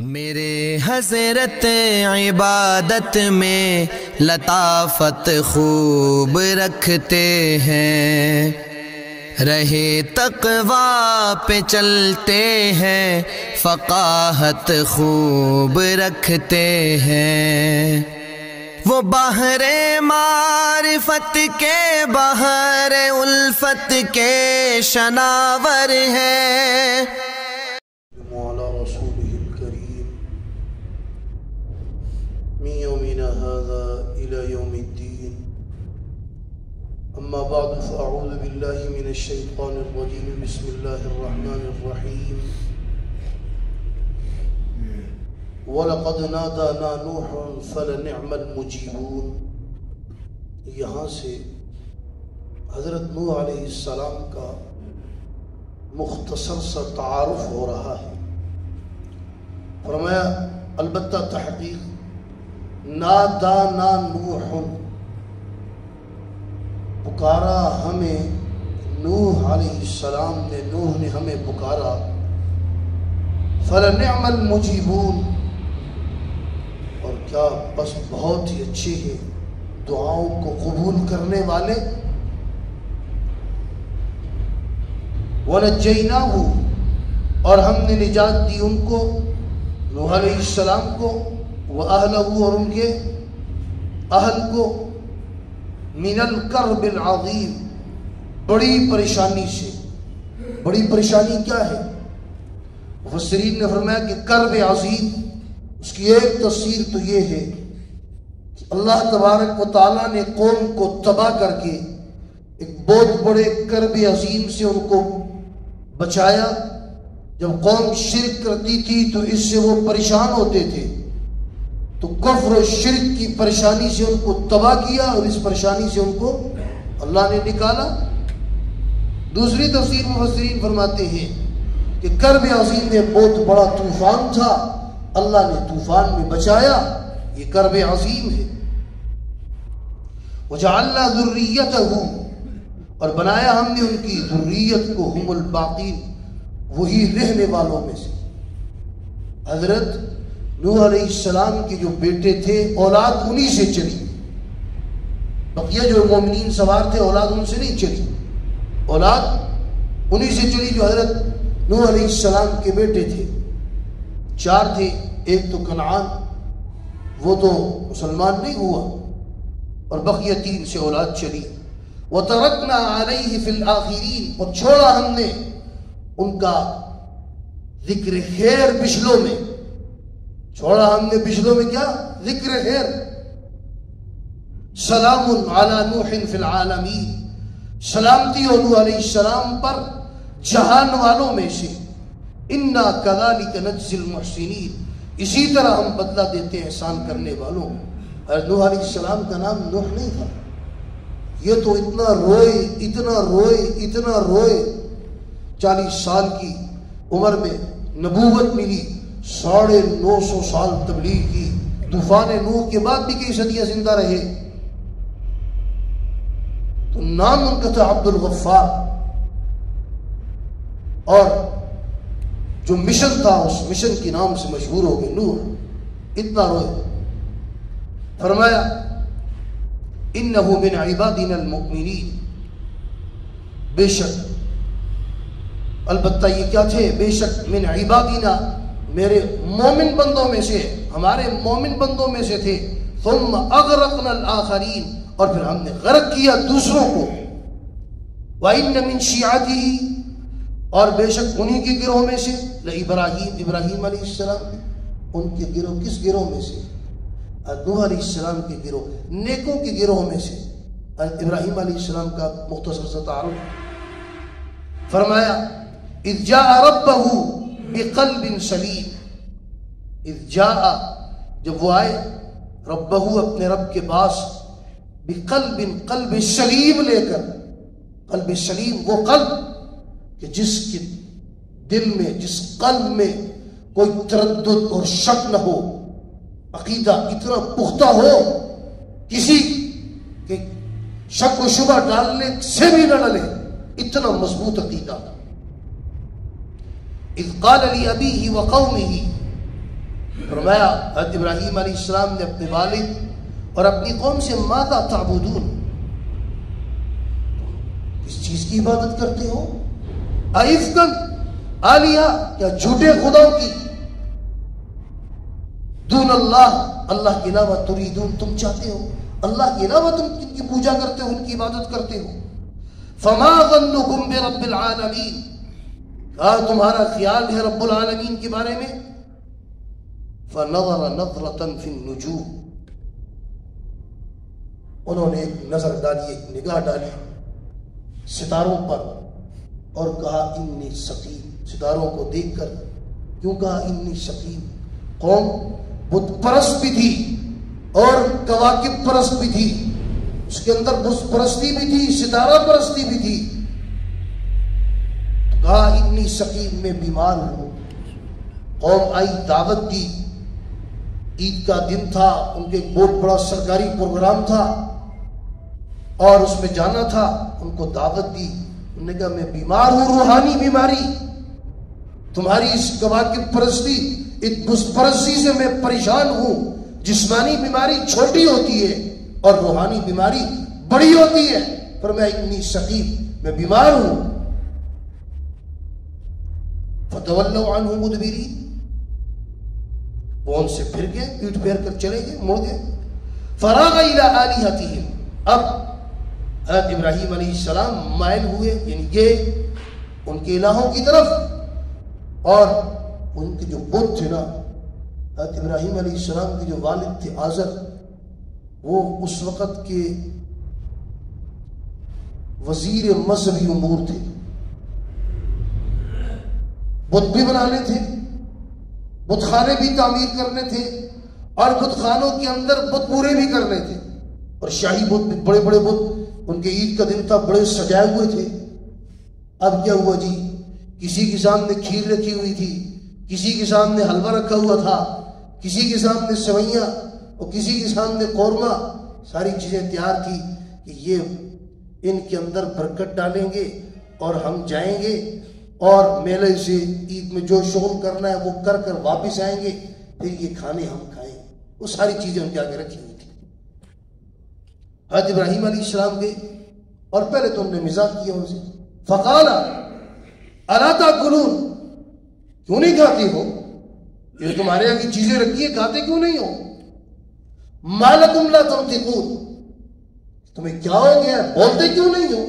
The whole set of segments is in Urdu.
میرے حضرت عبادت میں لطافت خوب رکھتے ہیں، رہے تقویٰ پہ چلتے ہیں، فقاہت خوب رکھتے ہیں۔ وہ بحر معرفت کے بحر الفت کے شناور ہیں۔ من يومنا هذا إلى يوم الدين، أما بعد فأعوذ بالله من الشيطان الرجيم، بسم الله الرحمن الرحيم۔ وَلَقَدْ نَادَانَا نُوحٌ فَلَنِعْمَ الْمُجِيبُونَ۔ یہاں سے حضرت نوح علیہ السلام کا مختصر سا تعارف ہو رہا ہے۔ فرمایا البتہ تحقیق نادانا نوح، پکارا ہمیں نوح علیہ السلام نے، نوح نے ہمیں پکارا۔ فلنعم المجیبون، اور کیا بس بہت ہی اچھے ہیں دعاؤں کو قبول کرنے والے۔ ونجیناہ، اور ہم نے نجات دی ان کو، نوح علیہ السلام کو، وَأَهْلَهُ، اور ان کے اہل کو، من الکرب العظیم، بڑی پریشانی سے۔ بڑی پریشانی کیا ہے؟ مفسرین نے فرمایا کہ کرب عظیم، اس کی ایک تفسیر تو یہ ہے کہ اللہ تبارک و تعالیٰ نے قوم کو تباہ کر کے ایک بہت بڑے کرب عظیم سے ان کو بچایا۔ جب قوم شرک کرتی تھی تو اس سے وہ پریشان ہوتے تھے، تو کفر و شرک کی پریشانی سے ان کو تباہ کیا، اور اس پریشانی سے ان کو اللہ نے نکالا۔ دوسری تفسیر مفسرین فرماتے ہیں کہ کرب عظیم میں بہت بڑا طوفان تھا، اللہ نے طوفان میں بچایا، یہ کرب عظیم ہے۔ وَجَعَلْنَا ذُرِّيَّتَهُ، اور بنایا ہم نے ان کی ذریت کو، ہم الباقین، وہی رہنے والوں میں سے۔ حضرت نوح علیہ السلام کے جو بیٹے تھے، اولاد انہی سے چلی۔ بقیہ جو مومنین سوار تھے اولاد ان سے نہیں چلی، اولاد انہی سے چلی جو حضرت نوح علیہ السلام کے بیٹے تھے۔ 4 تھے، ایک تو کنعان، وہ تو مسلمان نہیں ہوا، اور بقیہ 3 سے اولاد چلی۔ وَتَرَكْنَا عَلَيْهِ فِي الْآخِرِينَ، اور چھوڑا ہم نے ان کا ذکر خیر پچھلوں میں، چھوڑا ہم نے پچھلوں میں کیا؟ ذکر خیر۔ سلام علی نوح فی العالمین، سلامتی ہو نوح علیہ السلام پر جہان والوں میں سے۔ انا کذالک نجزی المحسنین، اسی طرح ہم بدلہ دیتے ہیں احسان کرنے والوں۔ حضرت نوح علیہ السلام کا نام نوح نہیں تھا، یہ تو اتنا روئے، اتنا روئے، اتنا روئے، 40 سال کی عمر میں نبوت ملی، 950 سال تبلیغ کی، طوفان نوح کے بعد بھی کئی صدیاں زندہ رہے۔ تو نام ان کا تھا عبد الغفار، اور جو مشن تھا اس مشن کے نام سے مشہور ہو گئے نوح، اتنا روئے۔ فرمایا انہ من عبادنا المؤمنین، بے شک، البتہ یہ کیا تھے؟ بے شک من عبادنا، میرے مومن بندوں میں سے، ہمارے مومن بندوں میں سے تھے۔ ثم اغرقنا الآخرین، اور پھر ہم نے غرق کیا دوسروں کو۔ وَإِنَّ مِن شِيعَتِهِ، اور بے شک انہی کے گروہ میں سے، ابراہیم علیہ السلام، ان کے گروہ، کس گروہ میں سے؟ نوح علیہ السلام کے گروہ، نیکوں کے گروہ میں سے۔ ابراہیم علیہ السلام کا مختصر سا تعارف۔ فرمایا اذ جاء ربہ بقلب سلیم، اذ جاء، جب وہ آئے، ربہ، اپنے رب کے پاس، بقلب، قلب سلیم لے کر۔ قلب سلیم وہ قلب کہ جس کے دل میں، جس قلب میں کوئی تردد اور شک نہ ہو، عقیدہ اتنا پختہ ہو، کسی کے شک و شبہ ڈالنے سے بھی نہ ڈلے، اتنا مضبوط عقیدہ۔ اذ قال لأبیہ وقومہ، فرمایا حضرت ابراہیم علیہ السلام نے اپنے والد اور اپنی قوم سے ماذا تعبدون، کس چیز کی عبادت کرتے ہو؟ ائفکن آلیہ، کیا جھوٹے خداؤں کی، دون اللہ، اللہ کے علاوہ، تریدون، تم چاہتے ہو اللہ کے علاوہ تم ان کی پوجا کرتے ہو، ان کی عبادت کرتے ہو۔ فما ظنکم برب العالمین، کہا تمہارا خیال ہے رب العالمین کے بارے میں؟ فنظر نظرۃ فی النجوم، انہوں نے ایک نظر ڈالی، ایک نگاہ ڈالی ستاروں پر اور کہا انی سقیم، ستاروں کو دیکھ کر کیوں کہا انی سقیم؟ قوم بت پرست بھی تھی اور کواکب پرست بھی تھی، اس کے اندر بت پرستی بھی تھی، ستارہ پرستی بھی تھی، کہا انی سقیم، میں بیمار ہوں۔ قوم آئی، دعوت دی، عید کا دن تھا، ان کے ایک بہت بڑا سرکاری پروگرام تھا اور اس میں جانا تھا، ان کو دعوت دی، انہوں نے کہا میں بیمار ہوں، روحانی بیماری، تمہاری اس کواکب پرستی، اس بت پرستی سے میں پریشان ہوں۔ جسمانی بیماری چھوٹی ہوتی ہے اور روحانی بیماری بڑی ہوتی ہے، پر میں اتنی سقیم، میں بیمار ہوں۔ فتولوا عنہ مدبرین، وہ ان سے پھر گئے، پیٹ پھیر کر چلے گئے، مڑ گئے۔ فراغ الی آلہتہم، اب حضرت ابراہیم علیہ السلام مائل ہوئے، یعنی گئے ان کے الہوں کی طرف، اور ان کے جو بت تھے نا، حضرت ابراہیم علیہ السلام کے جو والد تھے آزر، وہ اس وقت کے وزیر مذہبی امور تھے، بت بھی بنانے تھے، بت خانے بھی تعمیر کرنے تھے، اور بت خانوں کے اندر بت پورے بھی کرنے تھے، اور شاہی بت بھی، بڑے بڑے بت، ان کے عید کا دن تھا، بڑے سجائے ہوئے تھے۔ اب کیا ہوا جی، کسی کے سامنے کھیر رکھی ہوئی تھی، کسی کے سامنے حلوہ رکھا ہوا تھا، کسی کے سامنے سوئیاں اور کسی کے سامنے قورمہ، ساری چیزیں تیار تھی کہ یہ ان کے اندر برکت ڈالیں گے اور ہم جائیں گے اور میلے سے عید میں جو شغل کرنا ہے وہ کر کر واپس آئیں گے، پھر یہ کھانے ہم کھائیں، وہ ساری چیزیں ان کے آگے رکھی ہوئی تھی۔ حضرت ابراہیم علیہ السلام گئے اور پہلے تو انہوں نے مزاح کیا ان سے، فقال الا تاکلون، کیوں نہیں کھاتے ہو؟ یہ تمہارے یہاں کی چیزیں رکھی ہیں، کھاتے کیوں نہیں ہو؟ ما لکم لا تنطقون، تمہیں کیا ہو گیا، بولتے کیوں نہیں ہو؟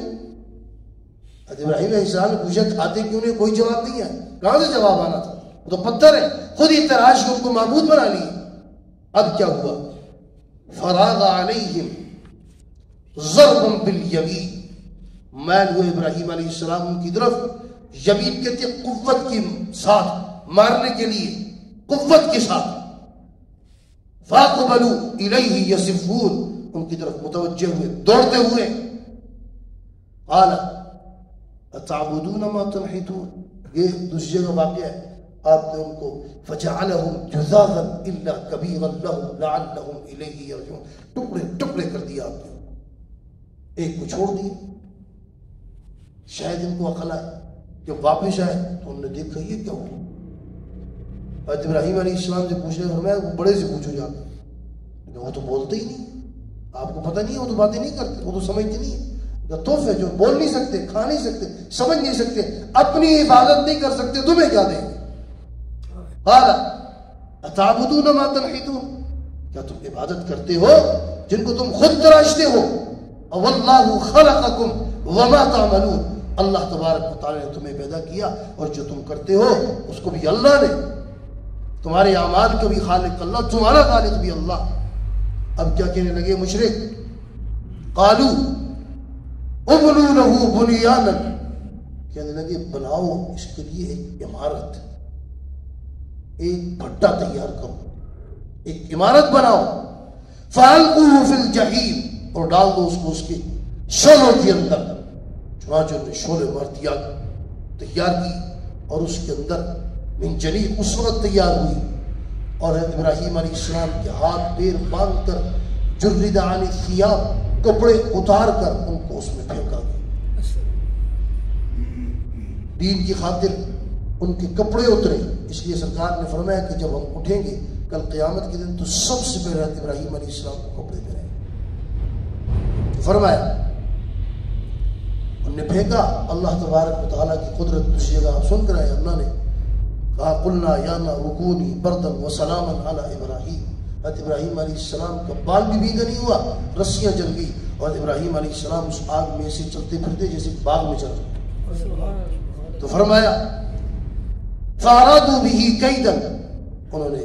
حضرت ابراہیم علیہ السلام نے پوچھا کھاتے کیوں نہیں؟ کوئی جواب نہیں ہے، کہاں سے جواب آنا تھا؟ وہ تو پتھر ہے، خود ہی تراش کے ان کو معبود بنا لی۔ اب کیا ہوا؟ فراغ علیہم ضربا بالیمین، مائل ہوئے ابراہیم علیہ السلام ان کی طرف، یمین کہتے ہیں قوت کے ساتھ، مارنے کے لیے قوت کے ساتھ۔ فاقبلوا الیہ یصفون، ان کی طرف متوجہ ہوئے، دوڑتے ہوئے۔ قال اتعبدون ما تنحتون، یہ دوسری جگہ واقعہ ہے، آپ نے ان کو فجعلهم جذاذا الا كبيرا لهم لعلهم الیہ یرجعون، ٹکڑے ٹکڑے کر دیا آپ نے، ایک کو چھوڑ دیا، شاید ان کو عقل آئے، جب واپس آئے تو انہوں نے دیکھا یہ کیا ہوا۔ حضرت ابراہیم علیہ السلام سے پوچھنے فرمایا وہ بڑے سے پوچھو جا کے، وہ تو بولتے ہی نہیں، آپ کو پتہ نہیں ہے، وہ تو باتیں نہیں کرتے، وہ تو سمجھتے نہیں ہیں، تحفے جو بول نہیں سکتے، کھا نہیں سکتے، سمجھ نہیں سکتے، اپنی عبادت نہیں کر سکتے، تمہیں کیا دیں گے؟ قال اتعبدون ما تنحتون، کیا تم عبادت کرتے ہو جن کو تم خود تراشتے ہو؟ واللہ خلقکم وما تعملون، اللہ تبارک و تعالی نے تمہیں پیدا کیا اور جو تم کرتے ہو اس کو بھی اللہ نے، تمہارے اعمال کا بھی خالق اللہ، تمہارا خالق بھی اللہ۔ اب کیا کہنے لگے مشرک؟ قالوا ابنوا له بنیانا، کہنے لگے بناؤ اس کے لیے ایک عمارت، ایک بھٹا تیار کرو، ایک عمارت بناؤ، فالقوه فی الجحیم، اور ڈال دو اس کو اس کے شعلوں کے اندر۔ چنانچہ انہوں نے شعلے مار تیار کی اور اس کے اندر من جلیل اس وقت تیار ہوئی، اور ابراہیم علیہ السلام کے ہاتھ پیر باندھ کر جرد عن الثیاب، کپڑے اتار کر ان کو اس میں پھینکا گیا۔ دین کی خاطر ان کے کپڑے اترے. اس لیے سرکار نے فرمایا کہ جب ہم اٹھیں گے کل قیامت کے دن تو سب سے پہلے ابراہیم علیہ السلام کو کپڑے پہنائے. فرمایا انہوں نے پھینکا. اللہ تبارک و تعالیٰ کی قدرت دوسری جگہ سن کر آئے. اللہ نے کہا قلنا یا نار کونی بردن و سلاما علی ابراہیم. حضرت ابراہیم علیہ السلام کا بال بھی بھیگا نہیں ہوا, رسیاں جل گئی اور ابراہیم علیہ السلام اس آگ میں سے چلتے پھرتے جیسے باغ میں چل رہے. تو فرمایا فارادوا به کیدا, انہوں نے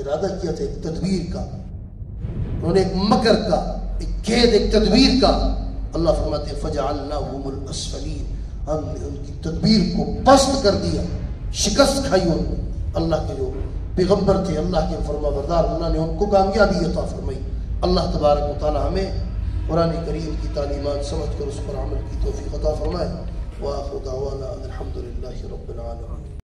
ارادہ کیا تھا ایک تدبیر کا, انہوں نے ایک مکر کا, ایک کید, ایک تدبیر کا. اللہ فرماتے فجعلناهم الاسفلین, ہم نے ان کی تدبیر کو پست کر دیا, شکست کھائی ان کو. اللہ کے جو پیغمبر تھے, اللہ کے فرما بردار, اللہ نے ان کو کامیابی عطا فرمائی. اللہ تبارک و تعالی ہمیں قرآن کریم کی تعلیمات سمجھ کر اس پر عمل کی توفیق عطا فرمائے. وآخر دعوانا الحمد للہ رب العالمین.